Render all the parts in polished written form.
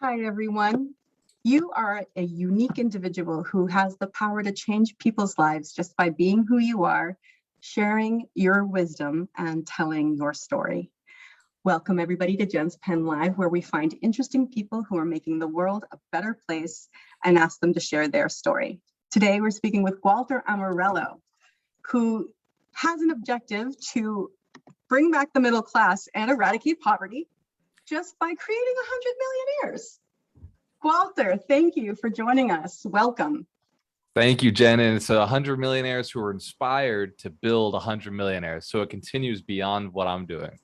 Hi, everyone. You are a unique individual who has the power to change people's lives just by being who you are, sharing your wisdom, and telling your story. Welcome, everybody, to Jen's Pen Live, where we find interesting people who are making the world a better place and ask them to share their story. Today, we're speaking with Gualter Amarelo, who has an objective to bring back the middle class and eradicate poverty just by creating 100 millionaires. Gualter, thank you for joining us. Welcome. Thank you, Jen. And it's 100 millionaires who are inspired to build 100 millionaires. So it continues beyond what I'm doing.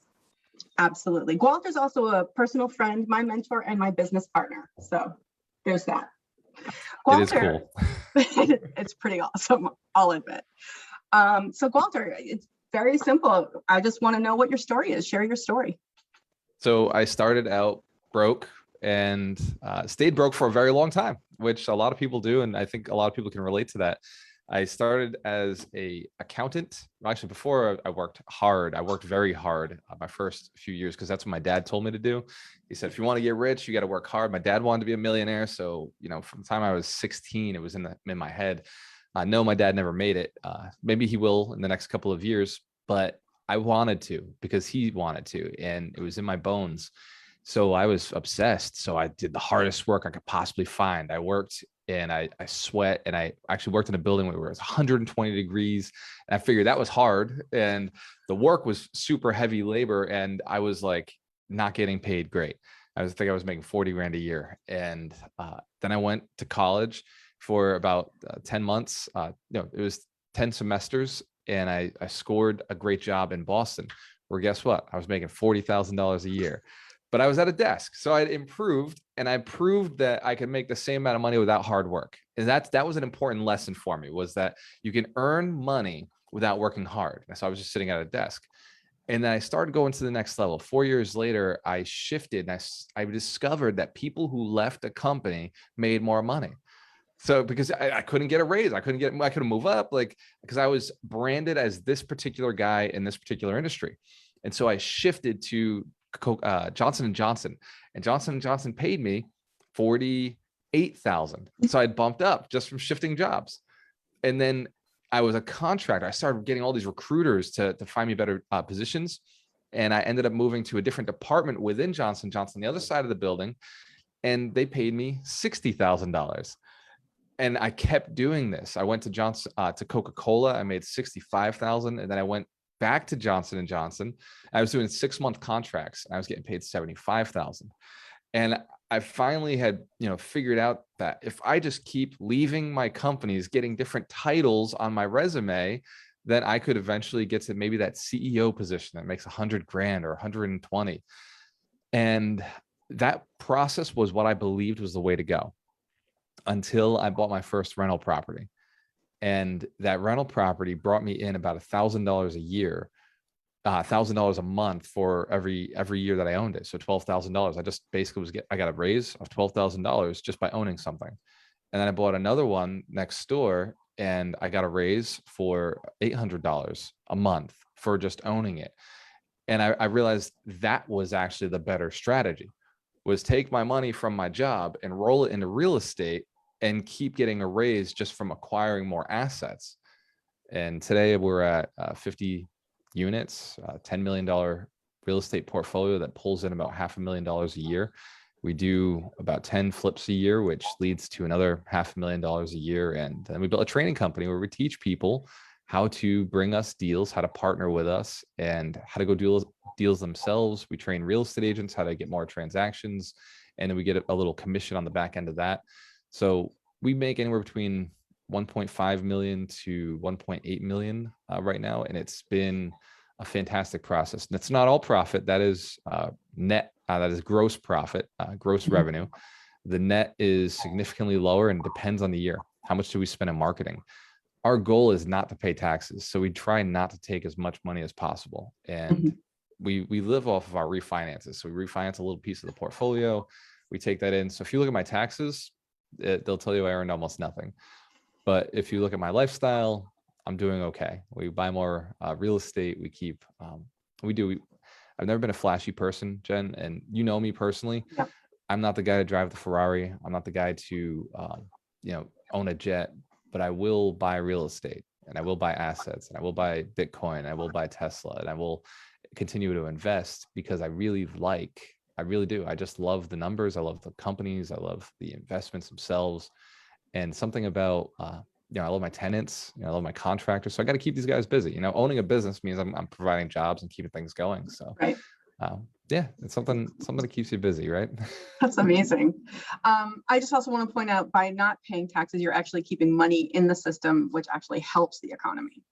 Absolutely. Gualter's also a personal friend, my mentor, and my business partner. So there's that. Gualter, it is cool. It's pretty awesome, I'll admit. So Gualter, it's very simple. I just want to know what your story is. Share your story. So I started out broke and stayed broke for a very long time, which a lot of people do. And I think a lot of people can relate to that. I started as an accountant. Actually, before I worked hard. I worked very hard my first few years because that's what my dad told me to do. He said, if you want to get rich, you got to work hard. My dad wanted to be a millionaire. So, from the time I was 16, it was in my head. No, my dad never made it. Maybe he will in the next couple of years, but I wanted to because he wanted to, and it was in my bones. So I was obsessed. So I did the hardest work I could possibly find. I worked and I sweat, and I actually worked in a building where it was 120 degrees. And I figured that was hard. And the work was super heavy labor. And I was like not getting paid great. I think I was making 40 grand a year. And then I went to college for about 10 months. It was 10 semesters. And I scored a great job in Boston, where guess what? I was making $40,000 a year. But I was at a desk. So I improved, and I proved that I could make the same amount of money without hard work. And that was an important lesson for me, was that you can earn money without working hard. And so I was just sitting at a desk. And then I started going to the next level. 4 years later, I shifted, and I discovered that people who left a company made more money. So because I couldn't get a raise, I couldn't move up, because I was branded as this particular guy in this particular industry. And so I shifted to Johnson & Johnson, and Johnson & Johnson paid me $48,000. So I bumped up just from shifting jobs. And then I was a contractor. I started getting all these recruiters to find me better positions. And I ended up moving to a different department within Johnson & Johnson, the other side of the building. And they paid me $60,000. And I kept doing this. I went to Coca-Cola. I made $65,000, and then I went back to Johnson & Johnson. I was doing 6-month contracts, and I was getting paid $75,000. And I finally had, figured out that if I just keep leaving my companies, getting different titles on my resume, then I could eventually get to maybe that CEO position that makes 100 grand or 120. And that process was what I believed was the way to go, until I bought my first rental property. And that rental property brought me in about $1,000 a year, $1,000 a month for every year that I owned it. So $12,000. I just basically I got a raise of $12,000 just by owning something. And then I bought another one next door, and I got a raise for $800 a month for just owning it. And I realized that was actually the better strategy, was take my money from my job and roll it into real estate and keep getting a raise just from acquiring more assets. And today we're at 50 units, $10 million real estate portfolio that pulls in about $500,000 a year. We do about 10 flips a year, which leads to another $500,000 a year. And then we built a training company where we teach people how to bring us deals, how to partner with us, and how to go deals themselves. We train real estate agents how to get more transactions, and then we get a little commission on the back end of that. So we make anywhere between 1.5 million to 1.8 million right now. And it's been a fantastic process. And it's not all profit. That is net. That is gross profit, gross revenue. The net is significantly lower and depends on the year. How much do we spend on marketing? Our goal is not to pay taxes. So we try not to take as much money as possible. And we live off of our refinances. So we refinance a little piece of the portfolio. We take that in. So if you look at my taxes, they'll tell you I earned almost nothing. But if you look at my lifestyle, I'm doing okay. We buy more real estate. We keep, I've never been a flashy person, Jen, and you know me personally. Yep. I'm not the guy to drive the Ferrari. I'm not the guy to, own a jet, but I will buy real estate, and I will buy assets, and I will buy Bitcoin, and I will buy Tesla, and I will continue to invest because I really do. I just love the numbers. I love the companies. I love the investments themselves. And something about, I love my tenants, I love my contractors. So I got to keep these guys busy. Owning a business means I'm providing jobs and keeping things going. So Right. yeah, it's something that keeps you busy, right? That's amazing. I just also want to point out, by not paying taxes, you're actually keeping money in the system, which actually helps the economy.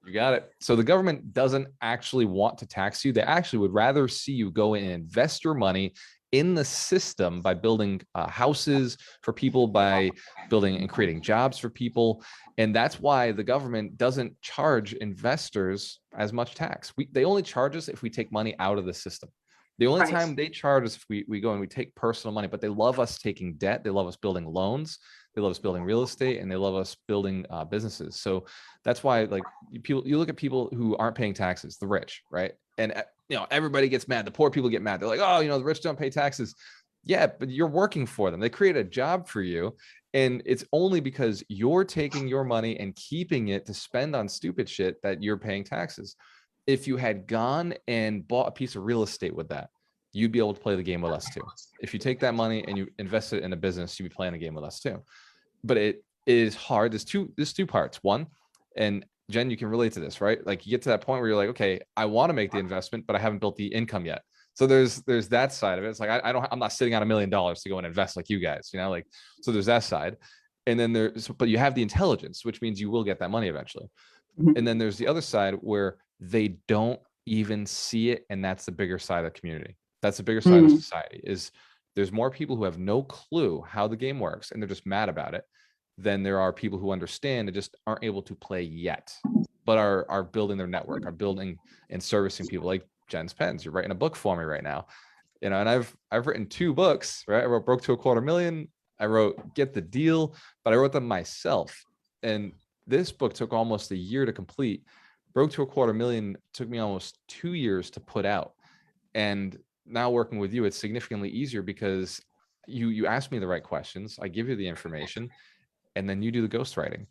You got it. So the government doesn't actually want to tax you. They actually would rather see you go and invest your money in the system by building houses for people, by building and creating jobs for people. And that's why the government doesn't charge investors as much tax. They only charge us if we take money out of the system. The only Right. time they charge us if we go and we take personal money, but they love us taking debt. They love us building loans. They love us building real estate, and they love us building businesses. So that's why, like, you look at people who aren't paying taxes, the rich, right? And everybody gets mad. The poor people get mad. They're like, oh, the rich don't pay taxes. Yeah, but you're working for them. They create a job for you. And it's only because you're taking your money and keeping it to spend on stupid shit that you're paying taxes. If you had gone and bought a piece of real estate with that, you'd be able to play the game with us too. If you take that money and you invest it in a business, you'd be playing a game with us too. But it is hard. There's two parts. One, and Jen, you can relate to this, right? Like, you get to that point where you're like, okay, I want to make the investment, but I haven't built the income yet. So there's that side of it. It's like, I'm not sitting on $1 million to go and invest like you guys, like, so there's that side. And then but you have the intelligence, which means you will get that money eventually. Mhm. And then there's the other side where they don't even see it. And that's the bigger side of the community. That's the bigger side of society. Is there's more people who have no clue how the game works, and they're just mad about it, than there are people who understand and just aren't able to play yet, but are building their network, are building and servicing people like Jen's Pens. You're writing a book for me right now, and I've written 2 books, right? I wrote Broke to a Quarter Million. I wrote Get the Deal, but I wrote them myself. And this book took almost a year to complete. Broke to a Quarter Million took me almost 2 years to put out. And now working with you, it's significantly easier because you ask me the right questions. I give you the information, and then you do the ghostwriting.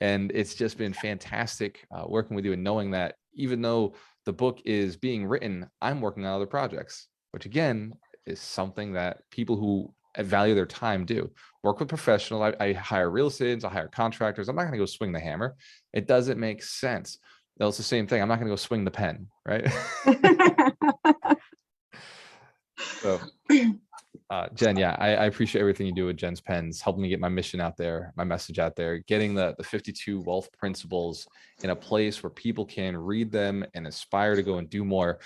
And it's just been fantastic working with you and knowing that even though the book is being written, I'm working on other projects, which again is something that people who value their time do. Work with professionals. I hire real estate agents, I hire contractors. I'm not going to go swing the hammer. It doesn't make sense. That's the same thing. I'm not going to go swing the pen, right? So Jen, yeah, I appreciate everything you do with Jen's Pens, helping me get my mission out there, my message out there, getting the 52 wealth principles in a place where people can read them and aspire to go and do more.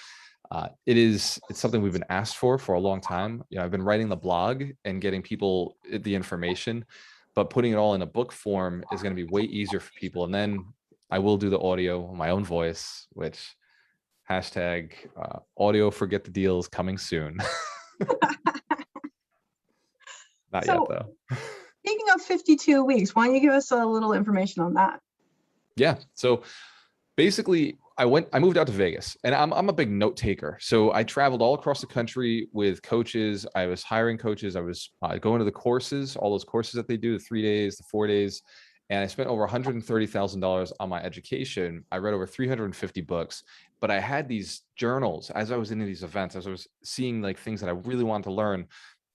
It's something we've been asked for a long time. I've been writing the blog and getting people the information, but putting it all in a book form is going to be way easier for people. And then I will do the audio, my own voice, which hashtag audio forget the deals coming soon. Not yet, though. Speaking of 52 weeks, why don't you give us a little information on that? Yeah. So basically, I moved out to Vegas, and I'm a big note taker. So I traveled all across the country with coaches. I was hiring coaches. I was going to the courses, all those courses that they do, the 3 days, the 4 days. And I spent over $130,000 on my education. I read over 350 books, but I had these journals as I was in these events, as I was seeing like things that I really wanted to learn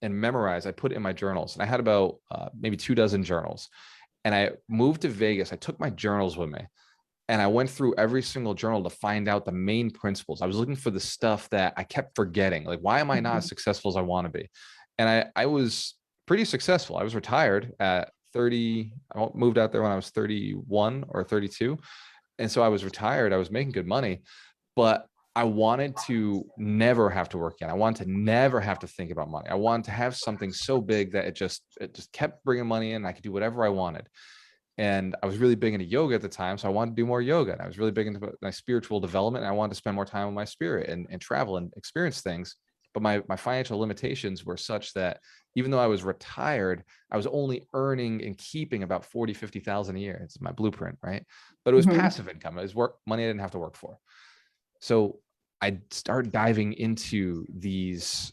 and memorize. I put it in my journals, and I had about maybe 24 journals. And I moved to Vegas. I took my journals with me, and I went through every single journal to find out the main principles. I was looking for the stuff that I kept forgetting. Like, why am I not as successful as I want to be? And I was pretty successful. I was retired at 30. I moved out there when I was 31 or 32. And so I was retired. I was making good money, but I wanted to never have to work again. I wanted to never have to think about money. I wanted to have something so big that it just kept bringing money in. I could do whatever I wanted. And I was really big into yoga at the time, so I wanted to do more yoga. And I was really big into my spiritual development, and I wanted to spend more time with my spirit and travel and experience things. But my financial limitations were such that even though I was retired, I was only earning and keeping about 40, 50,000 a year. It's my blueprint, right? But it was passive income. It was money I didn't have to work for. So I started diving into these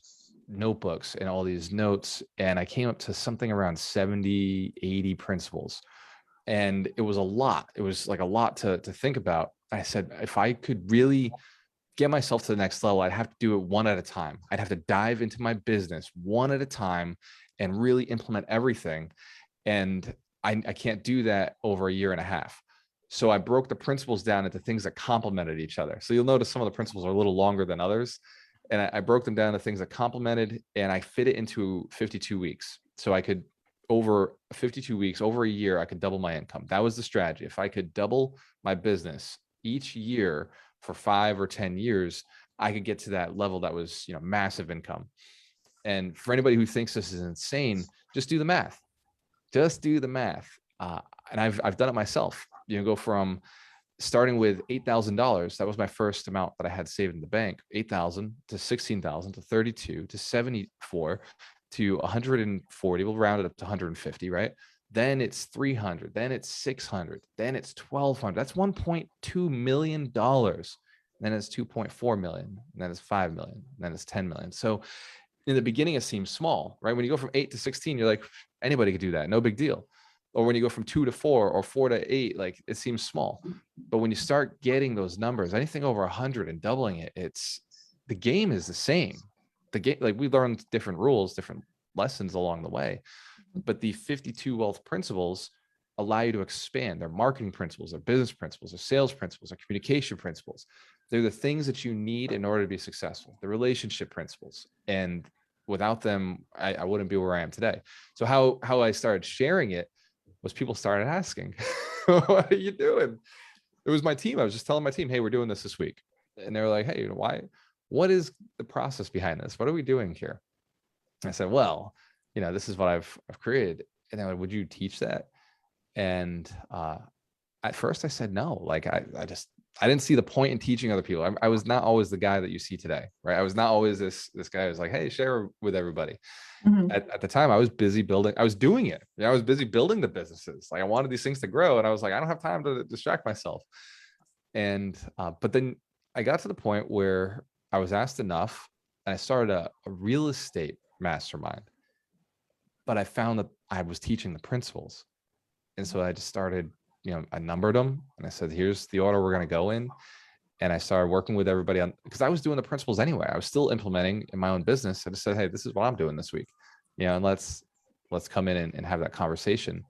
notebooks and all these notes, and I came up to something around 70, 80 principles. And it was a lot. It was like a lot to think about. I said, if I could really get myself to the next level, I'd have to do it one at a time. I'd have to dive into my business one at a time and really implement everything. And I can't do that over a year and a half. So I broke the principles down into things that complemented each other. So you'll notice some of the principles are a little longer than others. And I broke them down to things that complemented, and I fit it into 52 weeks. So I could, over 52 weeks, over a year, I could double my income. That was the strategy. If I could double my business each year for 5 or 10 years, I could get to that level that was, massive income. And for anybody who thinks this is insane, just do the math. Just do the math. And I've done it myself. Go from starting with $8,000. That was my first amount that I had saved in the bank. 8,000 to 16,000 to 32 to 74 to 140. We'll round it up to 150, right? Then it's 300. Then it's 600. Then it's 1,200. That's $1.2 million. Then it's 2.4 million. And then it's 5 million. And then it's 10 million. So in the beginning, it seems small, right? When you go from 8 to 16, you're like, anybody could do that. No big deal. Or when you go from 2 to 4 or 4 to 8, like it seems small. But when you start getting those numbers, anything over 100 and doubling it, the game is the same. The game, like we learned different rules, different lessons along the way, but the 52 wealth principles allow you to expand. Their marketing principles, their business principles, their sales principles, their communication principles. They're the things that you need in order to be successful. The relationship principles, and without them, I wouldn't be where I am today. So how I started sharing it was people started asking, what are you doing? It was my team. I was just telling my team, hey, we're doing this week. And they were like, hey, why? What is the process behind this? What are we doing here? And I said, well, this is what I've created. And they're like, would you teach that? And at first I said no. Like I didn't see the point in teaching other people. I was not always the guy that you see today, right? I was not always this guy who's like, hey, share with everybody. Mm-hmm. At the time, I was busy building. I was doing it. I was busy building the businesses. Like I wanted these things to grow, and I was like, I don't have time to distract myself. And but then I got to the point where I was asked enough, and I started a real estate mastermind. But I found that I was teaching the principles, and so I just started. I numbered them, and I said, here's the order we're going to go in. And I started working with everybody on, because I was doing the principles anyway. I was still implementing in my own business. I just said, hey, this is what I'm doing this week. And let's come in and have that conversation.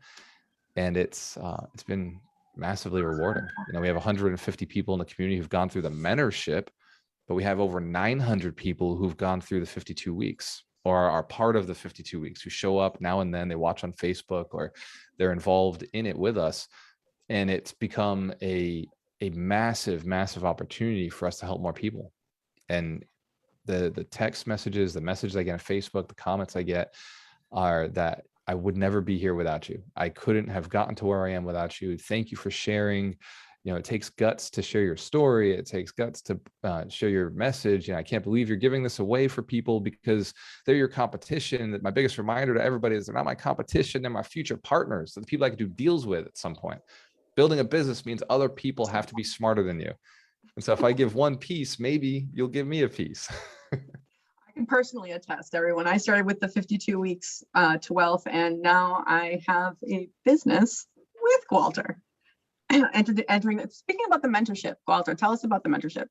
And it's been massively rewarding. We have 150 people in the community who've gone through the mentorship, but we have over 900 people who've gone through the 52 weeks or are part of the 52 weeks, who show up now and then. They watch on Facebook or they're involved in it with us. And it's become a massive, massive opportunity for us to help more people. And the text messages, the messages I get on Facebook, the comments I get are that I would never be here without you. I couldn't have gotten to where I am without you. Thank you for sharing. It takes guts to share your story. It takes guts to share your message. I can't believe you're giving this away for people because they're your competition. That my biggest reminder to everybody is they're not my competition. They're my future partners. They're the people I could do deals with at some point. Building a business means other people have to be smarter than you. And so if I give one piece, maybe you'll give me a piece. I can personally attest, everyone. I started with the 52 weeks to wealth, and now I have a business with Gualter. Speaking about the mentorship, Gualter, tell us about the mentorship.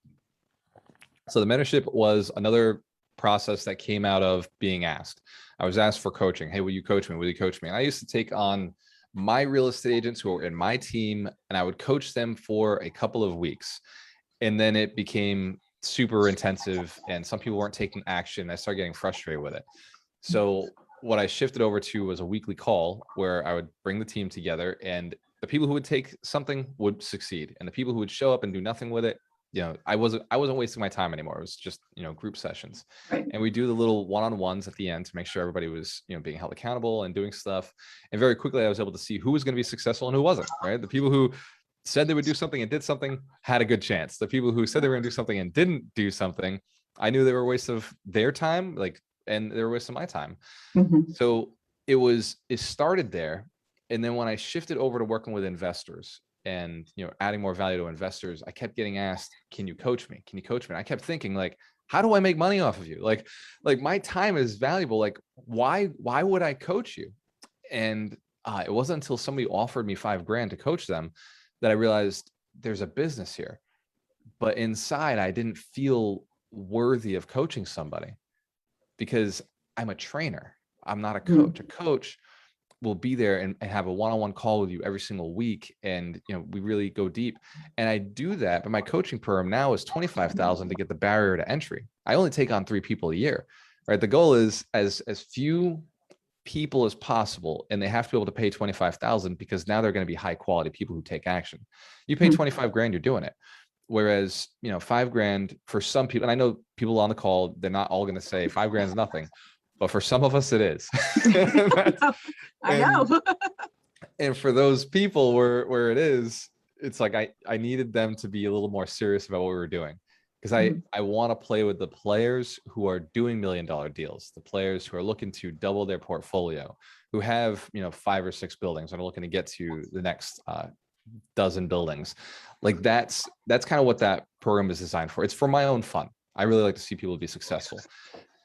So the mentorship was another process that came out of being asked. I was asked for coaching. Hey, will you coach me? Will you coach me? And I used to take on my real estate agents who were in my team, and I would coach them for a couple of weeks. And then it became super intensive, and some people weren't taking action. I started getting frustrated with it. So what I shifted over to was a weekly call where I would bring the team together, and the people who would take something would succeed. And the people who would show up and do nothing with it, I wasn't wasting my time anymore. It was just, group sessions. Right. And we do the little one-on-ones at the end to make sure everybody was, being held accountable and doing stuff. And very quickly I was able to see who was going to be successful and who wasn't, right? The people who said they would do something and did something had a good chance. The people who said they were going to do something and didn't do something, I knew they were a waste of their time, and they were a waste of my time. Mm-hmm. So it started there. And then when I shifted over to working with investors and, adding more value to investors, I kept getting asked, can you coach me? Can you coach me? And I kept thinking, like, How do I make money off of you? Like my time is valuable. Like, why would I coach you? And it wasn't until somebody offered me $5,000 to coach them that I realized there's a business here. But inside, I didn't feel worthy of coaching somebody because I'm a trainer. I'm not a coach. A coach will be there and have a one-on-one call with you every single week. And, we really go deep. And I do that, but my coaching program now is 25,000 to get the barrier to entry. I only take on 3 people a year, right? The goal is as few people as possible, and they have to be able to pay 25,000 because now they're going to be high quality people who take action. You pay 25,000, you're doing it. Whereas, $5,000 for some people, and I know people on the call, they're not all going to say $5,000 is nothing, but for some of us it is. I know. And for those people where it is, it's like I needed them to be a little more serious about what we were doing. Because I want to play with the players who are doing $1 million deals, the players who are looking to double their portfolio, who have 5 or 6 buildings and are looking to get to the next dozen buildings. Like that's kind of what that program is designed for. It's for my own fun. I really like to see people be successful,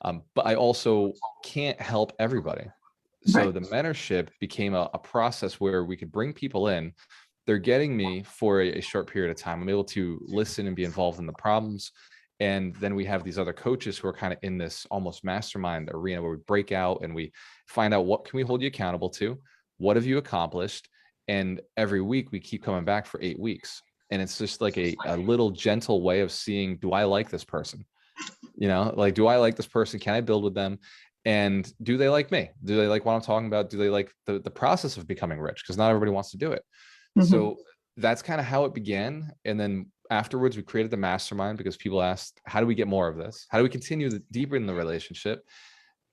but I also can't help everybody. So the mentorship became a process where we could bring people in. They're getting me for a short period of time. I'm able to listen and be involved in the problems. And then we have these other coaches who are kind of in this almost mastermind arena where we break out and we find out what can we hold you accountable to? What have you accomplished? And every week we keep coming back for 8 weeks. And it's just like a little gentle way of seeing, do I like this person? Like, do I like this person? Can I build with them? And do they like me? Do they like what I'm talking about? Do they like the process of becoming rich? Because not everybody wants to do it. So that's kind of how it began. And then afterwards, we created the mastermind because people asked, how do we get more of this? How do we continue deeper in the relationship?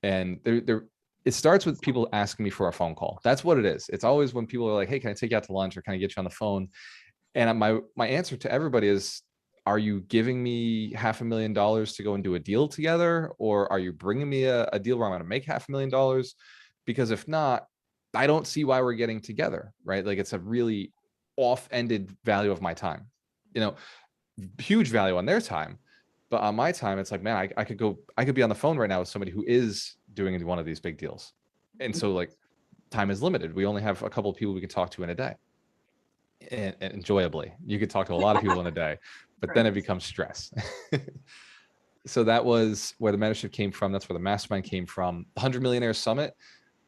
And it starts with people asking me for a phone call. That's what it is. It's always when people are like, hey, can I take you out to lunch or can I get you on the phone? And my answer to everybody is, are you giving me $500,000 to go and do a deal together? Or are you bringing me a deal where I'm going to make $500,000? Because if not, I don't see why we're getting together, right? Like it's a really off-ended value of my time, huge value on their time, but on my time, it's like, man, I could be on the phone right now with somebody who is doing one of these big deals. And so like time is limited. We only have a couple of people we can talk to in a day. And enjoyably, you could talk to a lot of people in a day, but then it becomes stress. So that was where the mentorship came from. That's where the mastermind came from. The 100 Millionaire Summit.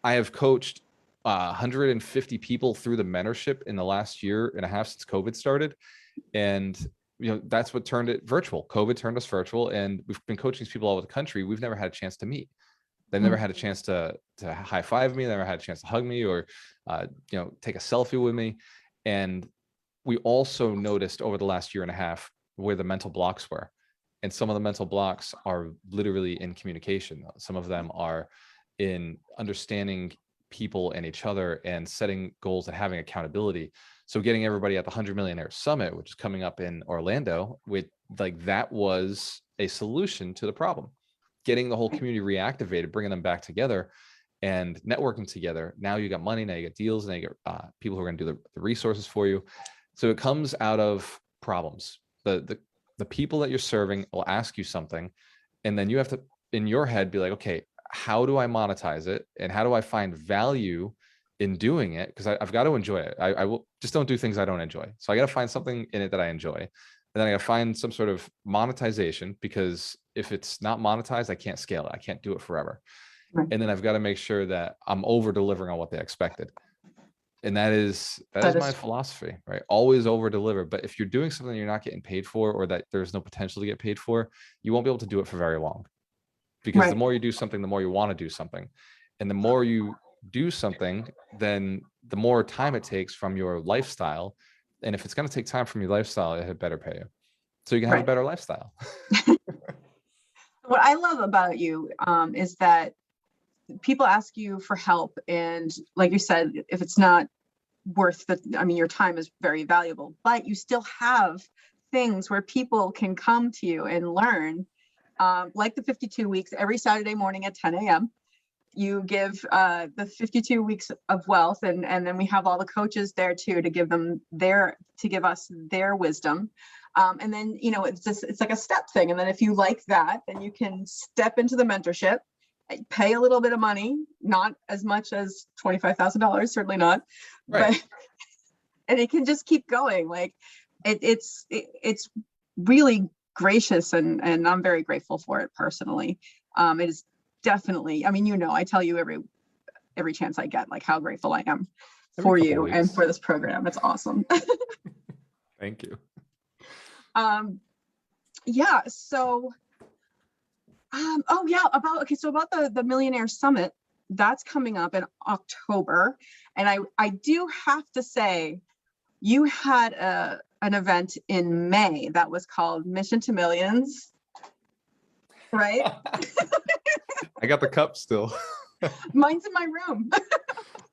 I have coached 150 people through the mentorship in the last year and a half since COVID started. And, that's what turned it virtual. COVID turned us virtual, and we've been coaching these people all over the country. We've never had a chance to meet. They've never had a chance to high five me. They never had a chance to hug me or, take a selfie with me. And we also noticed over the last year and a half where the mental blocks were. And some of the mental blocks are literally in communication. Some of them are in understanding people and each other and setting goals and having accountability. So getting everybody at the 100 Millionaire Summit, which is coming up in Orlando, that was a solution to the problem. Getting the whole community reactivated, bringing them back together and networking together. Now you got money, now you get deals, now you get people who are going to do the resources for you. So it comes out of problems. The people that you're serving will ask you something, and then you have to, in your head, be like, okay, how do I monetize it? And how do I find value in doing it? Because I've got to enjoy it. I will just don't do things I don't enjoy. So I got to find something in it that I enjoy. And then I got to find some sort of monetization, because if it's not monetized, I can't scale it. I can't do it forever. And then I've got to make sure that I'm over delivering on what they expected. And that is my philosophy, right? Always over deliver. But if you're doing something you're not getting paid for, or that there's no potential to get paid for, you won't be able to do it for very long. Because the more you do something, the more you want to do something. And the more you do something, then the more time it takes from your lifestyle. And if it's going to take time from your lifestyle, it better pay you. So you can have a better lifestyle. What I love about you is that people ask you for help. And like you said, if it's not worth your time is very valuable, but you still have things where people can come to you and learn, like the 52 weeks every Saturday morning at 10 a.m. You give the 52 weeks of wealth, and then we have all the coaches there too to give us their wisdom. And then, it's like a step thing. And then if you like that, then you can step into the mentorship, pay a little bit of money, not as much as $25,000, certainly not, Right. but, and it can just keep going. Like it's really gracious, and I'm very grateful for it personally. It is definitely, I tell you every chance I get, like how grateful I am for you and for this program. It's awesome. Thank you. Yeah. So, about the Millionaire Summit, that's coming up in October. And I do have to say, you had an event in May that was called Mission to Millions, right? I got the cup still. Mine's in my room.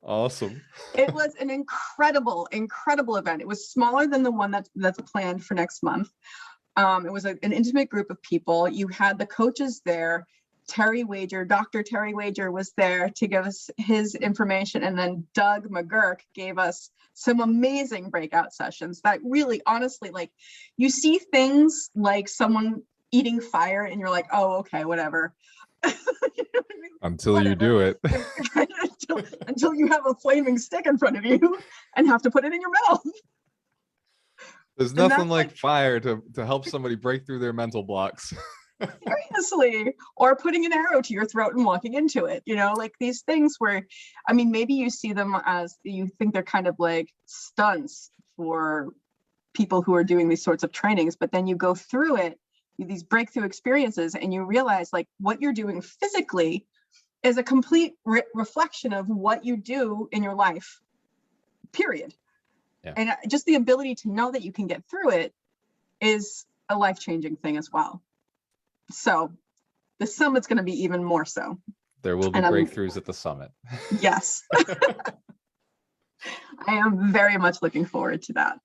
Awesome. It was an incredible event. It was smaller than the one that's planned for next month. It was an intimate group of people. You had the coaches there. Dr. Terry Wager was there to give us his information. And then Doug McGurk gave us some amazing breakout sessions that really, honestly, like, you see things like someone eating fire and you're like, oh, okay, whatever. You know what I mean? Until Whatever. you do it. until you have a flaming stick in front of you and have to put it in your mouth. There's nothing like fire to help somebody break through their mental blocks. Seriously. Or putting an arrow to your throat and walking into it, like these things where, maybe you see them as, you think they're kind of like stunts for people who are doing these sorts of trainings, but then you go through it, these breakthrough experiences, and you realize like what you're doing physically is a complete reflection of what you do in your life, period. Yeah. And just the ability to know that you can get through it is a life-changing thing as well. So the summit's going to be even more so. There will be breakthroughs at the summit. Yes. I am very much looking forward to that.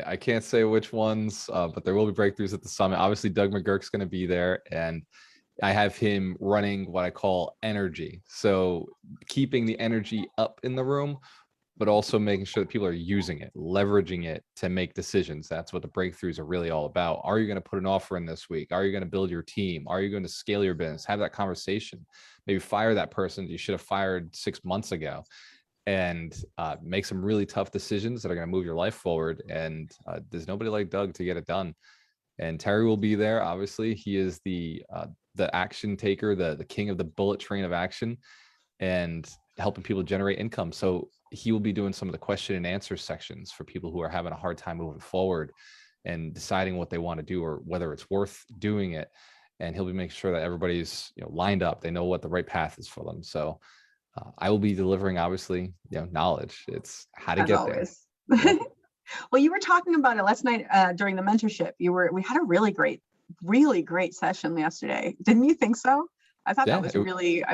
I can't say which ones, but there will be breakthroughs at the summit. Obviously, Doug McGurk's going to be there, and I have him running what I call energy. So keeping the energy up in the room, but also making sure that people are using it, leveraging it to make decisions. That's what the breakthroughs are really all about. Are you going to put an offer in this week? Are you going to build your team? Are you going to scale your business? Have that conversation. Maybe fire that person you should have fired 6 months ago, and make some really tough decisions that are going to move your life forward. And there's nobody like Doug to get it done. And Terry will be there. Obviously, he is the action taker, the king of the bullet train of action, and helping people generate income. So he will be doing some of the question and answer sections for people who are having a hard time moving forward and deciding what they want to do or whether it's worth doing it. And he'll be making sure that everybody's lined up. They know what the right path is for them. So I will be delivering, obviously, knowledge. It's how to get there. Yeah. Well, you were talking about it last night during the mentorship. We had a really great session yesterday. Didn't you think so? I thought that was really,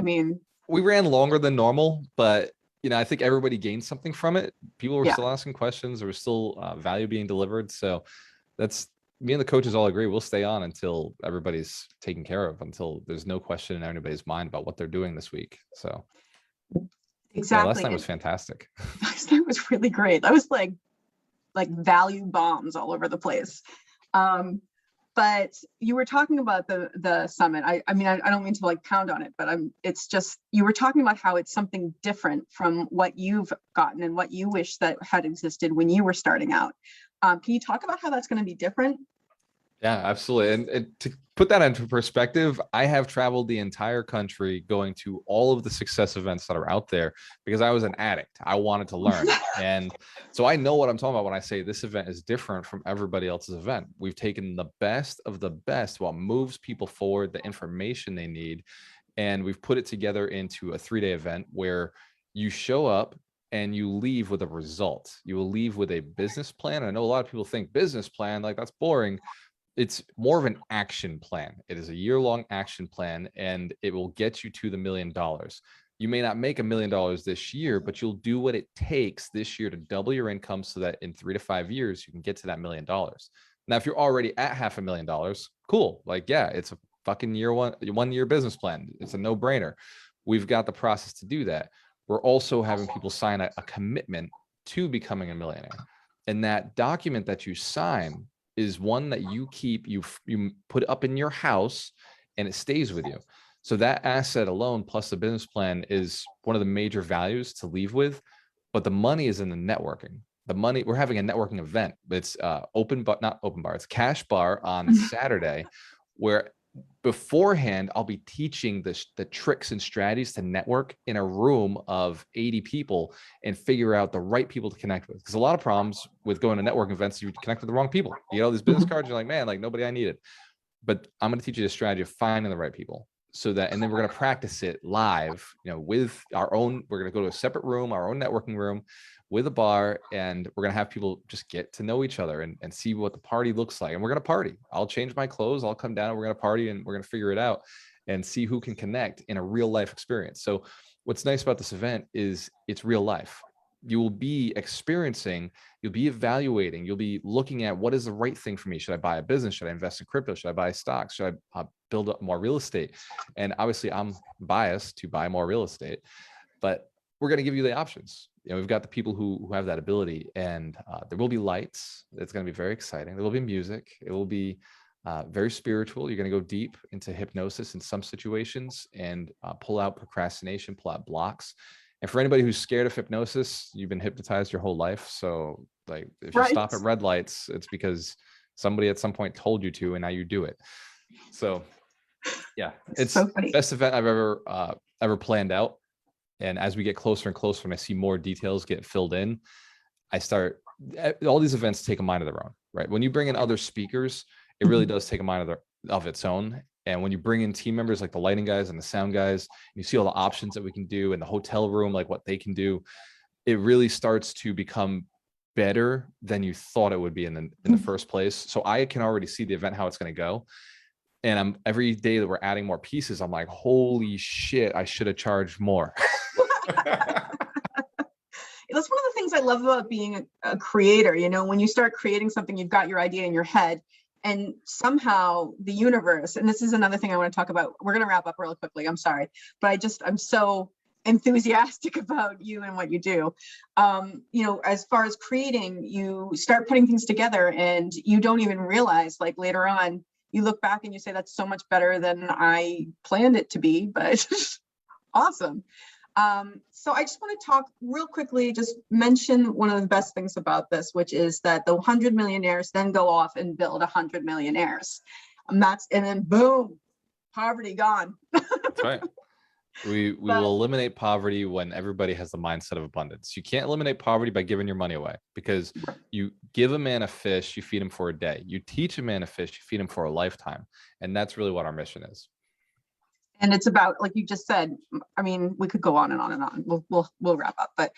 we ran longer than normal, but I think everybody gained something from it. People were still asking questions. There was still value being delivered. So that's, me and the coaches all agree, we'll stay on until everybody's taken care of, until there's no question in anybody's mind about what they're doing this week. So exactly. Last night was fantastic. Last night was really great. That was like value bombs all over the place. But you were talking about the summit. I don't mean to pound on it, but it's just, you were talking about how it's something different from what you've gotten and what you wish that had existed when you were starting out. Can you talk about how that's going to be different? Yeah, absolutely. And to put that into perspective, I have traveled the entire country going to all of the success events that are out there because I was an addict. I wanted to learn. And so I know what I'm talking about when I say this event is different from everybody else's event. We've taken the best of the best, what moves people forward, the information they need, and we've put it together into a 3-day event where you show up and you leave with a result. You will leave with a business plan. I know a lot of people think business plan, like that's boring. It's more of an action plan. It is a year-long action plan, and it will get you to the $1 million. You may not make $1 million this year, but you'll do what it takes this year to double your income so that in 3 to 5 years, you can get to that $1 million. Now, if you're already at $500,000, cool. It's a fucking one year business plan. It's a no-brainer. We've got the process to do that. We're also having people sign a commitment to becoming a millionaire. And that document that you sign is one that you keep, you put up in your house, and it stays with you. So that asset alone, plus the business plan, is one of the major values to leave with. But the money is in the networking. The money, we're having a networking event. It's open, but not open bar. It's cash bar on Saturday, where beforehand I'll be teaching the tricks and strategies to network in a room of 80 people and figure out the right people to connect with. Because a lot of problems with going to networking events, you connect with the wrong people. You get all these business cards, you're like, man, like nobody I needed. But I'm going to teach you the strategy of finding the right people. So that, and then we're going to practice it live, with our own, we're going to go to a separate room, our own networking room with a bar, and we're going to have people just get to know each other and see what the party looks like. And we're going to party. I'll change my clothes. I'll come down and we're going to party, and we're going to figure it out and see who can connect in a real life experience. So what's nice about this event is it's real life. You will be experiencing, you'll be evaluating, you'll be looking at what is the right thing for me. Should I buy a business? Should I invest in crypto? Should I buy stocks? Should I build up more real estate? And obviously I'm biased to buy more real estate, but we're going to give you the options. We've got the people who have that ability, and there will be lights. It's going to be very exciting. There will be music. It will be very spiritual. You're going to go deep into hypnosis in some situations and pull out procrastination, pull out blocks. And for anybody who's scared of hypnosis, you've been hypnotized your whole life. So like if you stop at red lights, it's because somebody at some point told you to, and now you do it. So yeah, it's so funny. Best event I've ever planned out. And as we get closer and closer and I see more details get filled in, all these events take a mind of their own, right? When you bring in other speakers, it really does take a mind of its own. And when you bring in team members like the lighting guys and the sound guys, you see all the options that we can do in the hotel room, like what they can do, it really starts to become better than you thought it would be in the first place. So I can already see the event, how it's going to go. And every day that we're adding more pieces, I'm like, holy shit, I should have charged more. That's one of the things I love about being a creator. When you start creating something, you've got your idea in your head, and somehow the universe, and this is another thing I want to talk about. We're going to wrap up really quickly. I'm sorry, but I'm so enthusiastic about you and what you do. As far as creating, you start putting things together and you don't even realize, like later on, you look back and you say, that's so much better than I planned it to be, but awesome. So I just want to talk real quickly, just mention one of the best things about this, which is that the 100 millionaires then go off and build 100 millionaires. And then boom, poverty gone. That's right. We will eliminate poverty when everybody has the mindset of abundance. You can't eliminate poverty by giving your money away, because you give a man a fish, you feed him for a day. You teach a man a fish, you feed him for a lifetime. And that's really what our mission is. And it's about, like you just said, I mean, we could go on and on and on. We'll wrap up, but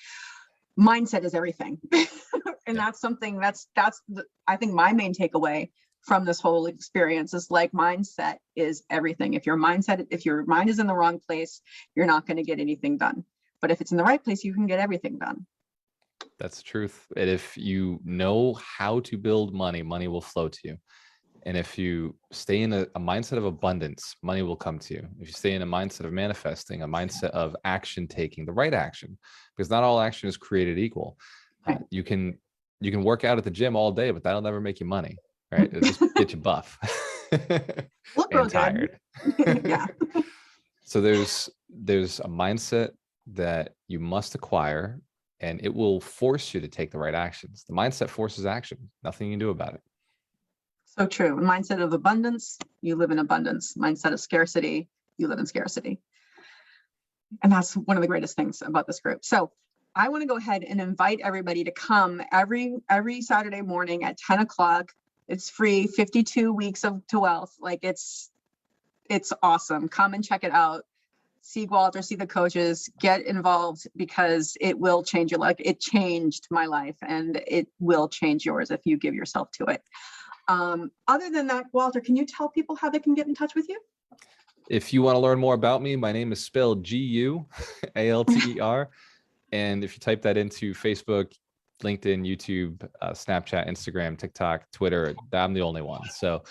mindset is everything. And that's something I think my main takeaway from this whole experience is, like, mindset is everything. If your mind is in the wrong place, you're not going to get anything done. But if it's in the right place, you can get everything done. That's the truth. And if you know how to build money, money will flow to you. And if you stay in a mindset of abundance, money will come to you. If you stay in a mindset of manifesting, a mindset of action taking, the right action, because not all action is created equal. Right. You can work out at the gym all day, but that'll never make you money, right? It'll just get you buff and tired. Yeah. So there's a mindset that you must acquire, and it will force you to take the right actions. The mindset forces action. Nothing you can do about it. So true. Mindset of abundance, you live in abundance. Mindset of scarcity, you live in scarcity. And that's one of the greatest things about this group. So I want to go ahead and invite everybody to come every Saturday morning at 10 o'clock. It's free, 52 weeks to wealth. Like it's awesome. Come and check it out. See Gualter, see the coaches, get involved, because it will change your life. It changed my life, and it will change yours if you give yourself to it. Other than that, Gualter, can you tell people how they can get in touch with you? If you want to learn more about me, my name is spelled Gualter. And if you type that into Facebook, LinkedIn, YouTube, Snapchat, Instagram, TikTok, Twitter, I'm the only one. So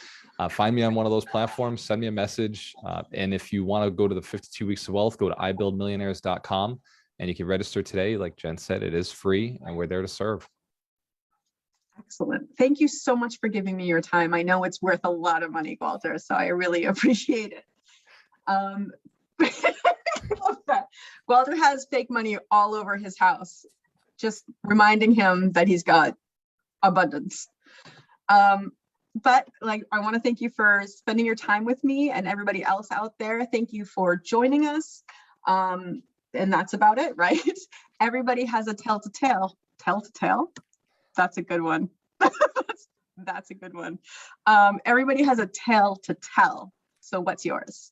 find me on one of those platforms, send me a message. And if you want to go to the 52 Weeks of Wealth, go to ibuildmillionaires.com and you can register today. Like Jen said, it is free and we're there to serve. Excellent. Thank you so much for giving me your time. I know it's worth a lot of money, Gualter, so I really appreciate it. I love that. Gualter has fake money all over his house, just reminding him that he's got abundance. But like, I want to thank you for spending your time with me, and everybody else out there. Thank you for joining us. And that's about it, right? Everybody has a tale to tell. Tell to tell? That's a good one. That's a good one. Everybody has a tale to tell. So what's yours?